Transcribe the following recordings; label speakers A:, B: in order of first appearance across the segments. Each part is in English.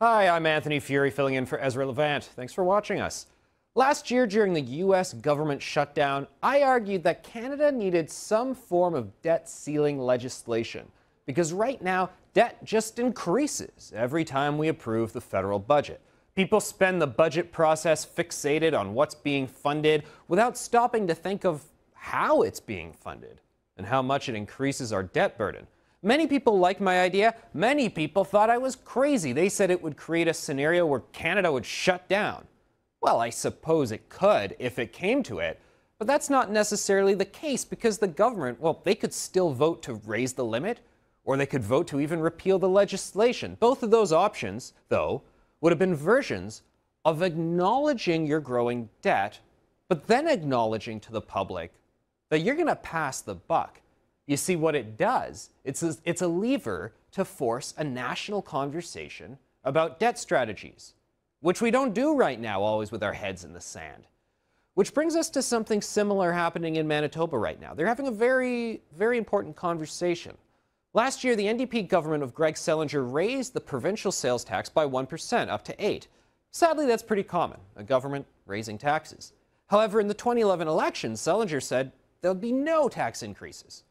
A: Hi, I'm Anthony Fury filling in for Ezra Levant. Thanks for watching us. Last year during the U.S. government shutdown, I argued that Canada needed some form of debt ceiling legislation because right now debt just increases every time we approve the federal budget. People spend the budget process fixated on what's being funded without stopping to think of how it's being funded and how much it increases our debt burden. Many people liked my idea. Many people thought I was crazy. They said it would create a scenario where Canada would shut down. Well, I suppose it could if it came to it, but that's not necessarily the case because the government, well, they could still vote to raise the limit, or they could vote to even repeal the legislation. Both of those options, though, would have been versions of acknowledging your growing debt, but then acknowledging to the public that you're going to pass the buck. You see, what it does, it's a lever to force a national conversation about debt strategies, which we don't do right now, always with our heads in the sand. Which brings us to something similar happening in Manitoba right now. They're having a very, very important conversation. Last year, the NDP government of Greg Selinger raised the provincial sales tax by 1%, up to 8%. Sadly, that's pretty common, a government raising taxes. However, in the 2011 election, Selinger said there'll be no tax increases.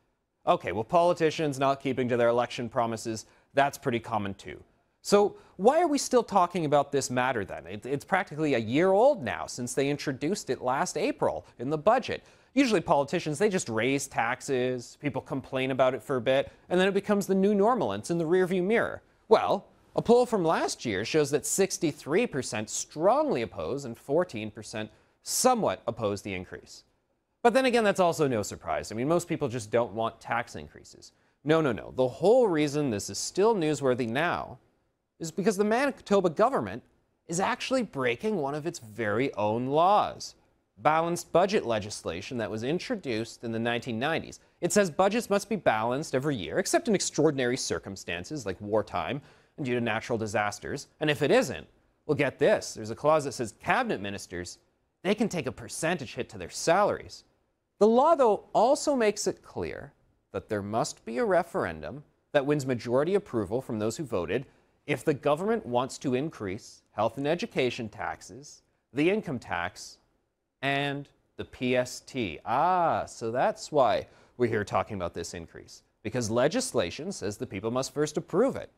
A: Okay, well, politicians not keeping to their election promises, that's pretty common too. So why are we still talking about this matter then? It's practically a year old now since they introduced it last April in the budget. Usually politicians, they just raise taxes, people complain about it for a bit, and then it becomes the new normal and it's in the rearview mirror. Well, a poll from last year shows that 63% strongly oppose and 14% somewhat oppose the increase. But then again, that's also no surprise. I mean, most people just don't want tax increases. No. The whole reason this is still newsworthy now is because the Manitoba government is actually breaking one of its very own laws. Balanced budget legislation that was introduced in the 1990s. It says budgets must be balanced every year, except in extraordinary circumstances like wartime and due to natural disasters. And if it isn't, well, get this. There's a clause that says cabinet ministers, they can take a percentage hit to their salaries. The law, though, also makes it clear that there must be a referendum that wins majority approval from those who voted if the government wants to increase health and education taxes, the income tax, and the PST. So that's why we're here talking about this increase, because legislation says the people must first approve it.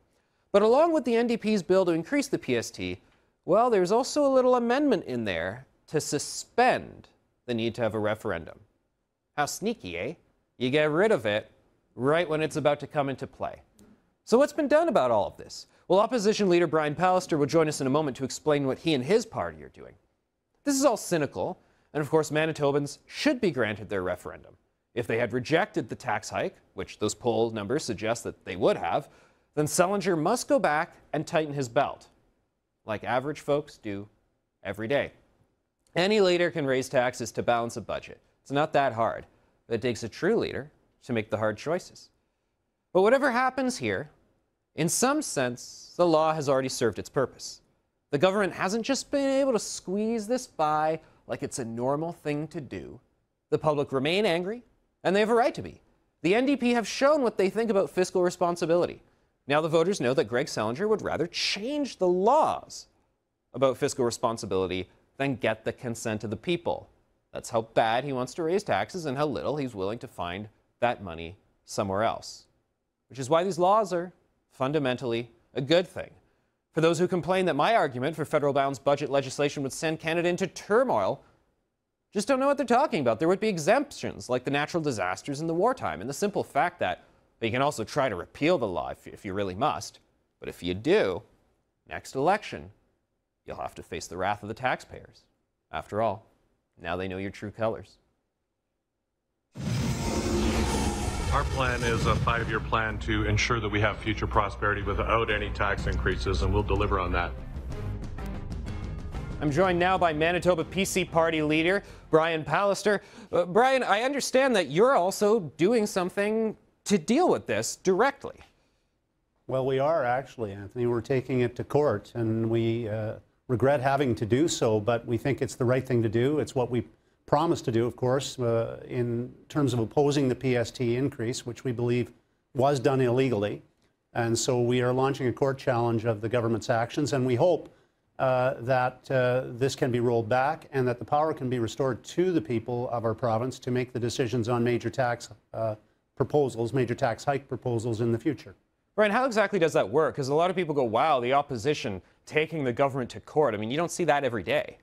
A: But along with the NDP's bill to increase the PST, well, there's also a little amendment in there to suspend the need to have a referendum. How sneaky, eh? You get rid of it right when it's about to come into play. So what's been done about all of this? Well, opposition leader Brian Pallister will join us in a moment to explain what he and his party are doing. This is all cynical, and of course Manitobans should be granted their referendum. If they had rejected the tax hike, which those poll numbers suggest that they would have, then Selinger must go back and tighten his belt, like average folks do every day. Any leader can raise taxes to balance a budget. It's not that hard. It takes a true leader to make the hard choices. But whatever happens here, in some sense, the law has already served its purpose. The government hasn't just been able to squeeze this by like it's a normal thing to do. The public remain angry, and they have a right to be. The NDP have shown what they think about fiscal responsibility. Now the voters know that Greg Selinger would rather change the laws about fiscal responsibility than get the consent of the people. That's how bad he wants to raise taxes and how little he's willing to find that money somewhere else. Which is why these laws are fundamentally a good thing. For those who complain that my argument for federal balanced budget legislation would send Canada into turmoil, just don't know what they're talking about. There would be exemptions like the natural disasters and the wartime, and the simple fact that you can also try to repeal the law if you really must. But if you do, next election, you'll have to face the wrath of the taxpayers. After all, now they know your true colors.
B: Our plan is a 5-year plan to ensure that we have future prosperity without any tax increases, and we'll deliver on that.
A: I'm joined now by Manitoba PC Party leader Brian Pallister. Brian, I understand that you're also doing something to deal with this directly.
C: Well, we are actually, Anthony. We're taking it to court, and we regret having to do so, but we think it's the right thing to do. It's what we promised to do, of course, in terms of opposing the PST increase, which we believe was done illegally. And so we are launching a court challenge of the government's actions, and we hope that this can be rolled back and that the power can be restored to the people of our province to make the decisions on major tax proposals, major tax hike proposals in the future.
A: Brian, how exactly does that work? Because a lot of people go, wow, the opposition taking the government to court. I mean, you don't see that every day.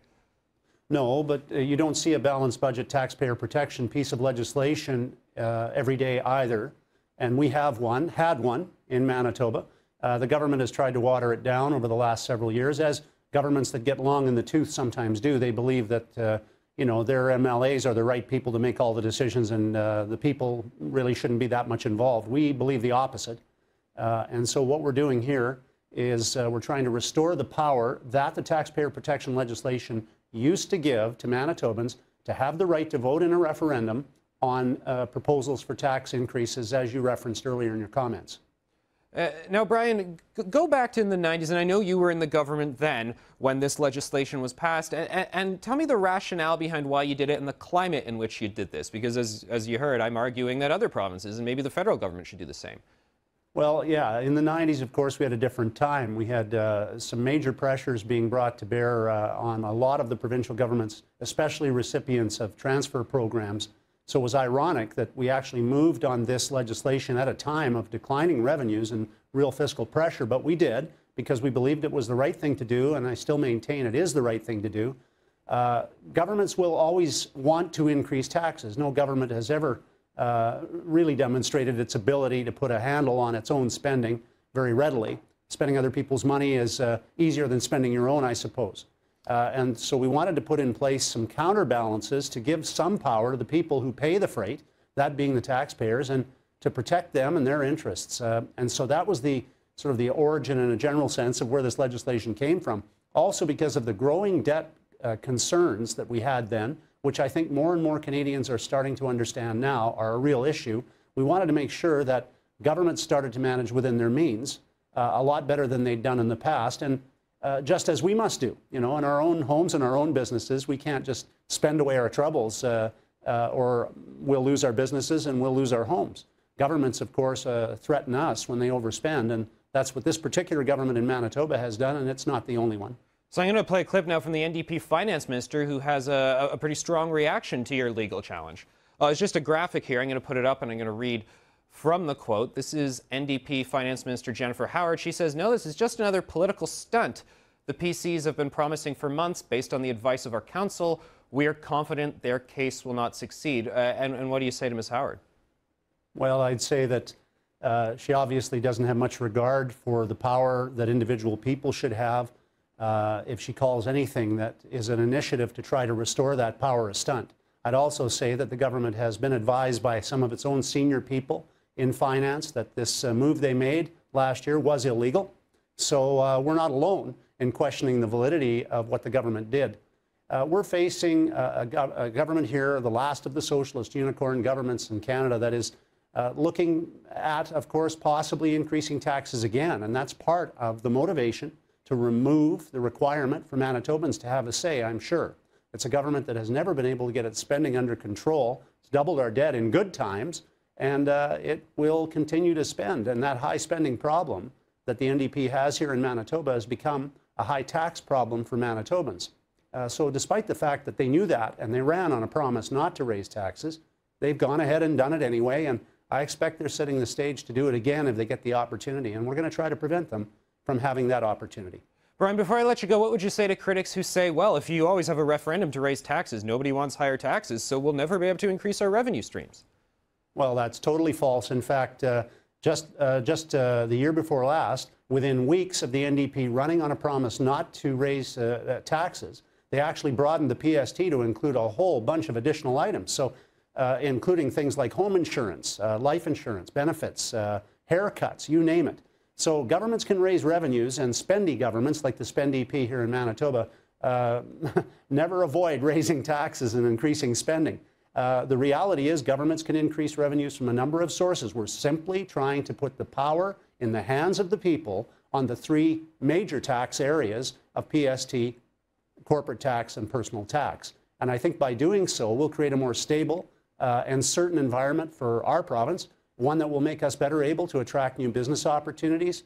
C: No, but you don't see a balanced budget taxpayer protection piece of legislation every day either. And we have had one in Manitoba. The government has tried to water it down over the last several years, as governments that get long in the tooth sometimes do. They believe that you know, their MLAs are the right people to make all the decisions, and the people really shouldn't be that much involved. We believe the opposite. And so what we're doing here is we're trying to restore the power that the taxpayer protection legislation used to give to Manitobans to have the right to vote in a referendum on proposals for tax increases, as you referenced earlier in your comments.
A: Now, Brian, go back to in the 90s, and I know you were in the government then when this legislation was passed, and tell me the rationale behind why you did it and the climate in which you did this, because as you heard, I'm arguing that other provinces and maybe the federal government should do the same.
C: Well, yeah, in the 90s, of course, we had a different time. We had some major pressures being brought to bear on a lot of the provincial governments, especially recipients of transfer programs. So it was ironic that we actually moved on this legislation at a time of declining revenues and real fiscal pressure, but we did because we believed it was the right thing to do, and I still maintain it is the right thing to do. Governments will always want to increase taxes. No government has ever really demonstrated its ability to put a handle on its own spending very readily. Spending other people's money is easier than spending your own, I suppose. And so we wanted to put in place some counterbalances to give some power to the people who pay the freight, that being the taxpayers, and to protect them and their interests. And so that was the sort of the origin in a general sense of where this legislation came from. Also because of the growing debt concerns that we had then, which I think more and more Canadians are starting to understand now are a real issue. We wanted to make sure that governments started to manage within their means a lot better than they'd done in the past. And just as we must do, you know, in our own homes and our own businesses, we can't just spend away our troubles or we'll lose our businesses and we'll lose our homes. Governments, of course, threaten us when they overspend, and that's what this particular government in Manitoba has done, and it's not the only one.
A: So I'm going to play a clip now from the NDP finance minister who has a pretty strong reaction to your legal challenge. It's just a graphic here. I'm going to put it up and I'm going to read from the quote. This is NDP Finance Minister Jennifer Howard. She says, "No, this is just another political stunt. The PCs have been promising for months based on the advice of our counsel. We are confident their case will not succeed." And what do you say to Ms. Howard?
C: Well, I'd say that she obviously doesn't have much regard for the power that individual people should have. If she calls anything that is an initiative to try to restore that power a stunt. I'd also say that the government has been advised by some of its own senior people in finance that this move they made last year was illegal. So we're not alone in questioning the validity of what the government did. We're facing a government here, the last of the socialist unicorn governments in Canada, that is looking at, of course, possibly increasing taxes again. And that's part of the motivation to remove the requirement for Manitobans to have a say, I'm sure. It's a government that has never been able to get its spending under control. It's doubled our debt in good times, and it will continue to spend. And that high spending problem that the NDP has here in Manitoba has become a high tax problem for Manitobans. So despite the fact that they knew that and they ran on a promise not to raise taxes, they've gone ahead and done it anyway, and I expect they're setting the stage to do it again if they get the opportunity, and we're going to try to prevent them from having that opportunity.
A: Brian, before I let you go, what would you say to critics who say, well, if you always have a referendum to raise taxes, nobody wants higher taxes, so we'll never be able to increase our revenue streams?
C: Well, that's totally false. In fact, just the year before last, within weeks of the NDP running on a promise not to raise taxes, they actually broadened the PST to include a whole bunch of additional items. So including things like home insurance, life insurance, benefits, haircuts, you name it. So governments can raise revenues, and spendy governments, like the SpendDP here in Manitoba, never avoid raising taxes and increasing spending. The reality is governments can increase revenues from a number of sources. We're simply trying to put the power in the hands of the people on the three major tax areas of PST, corporate tax, and personal tax. And I think by doing so, we'll create a more stable and certain environment for our province, one that will make us better able to attract new business opportunities,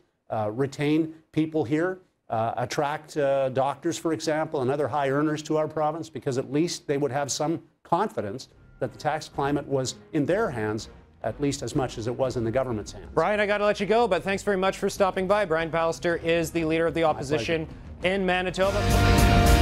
C: retain people here, attract doctors, for example, and other high earners to our province, because at least they would have some confidence that the tax climate was in their hands at least as much as it was in the government's hands.
A: Brian, I got to let you go, but thanks very much for stopping by. Brian Pallister is the leader of the opposition in Manitoba.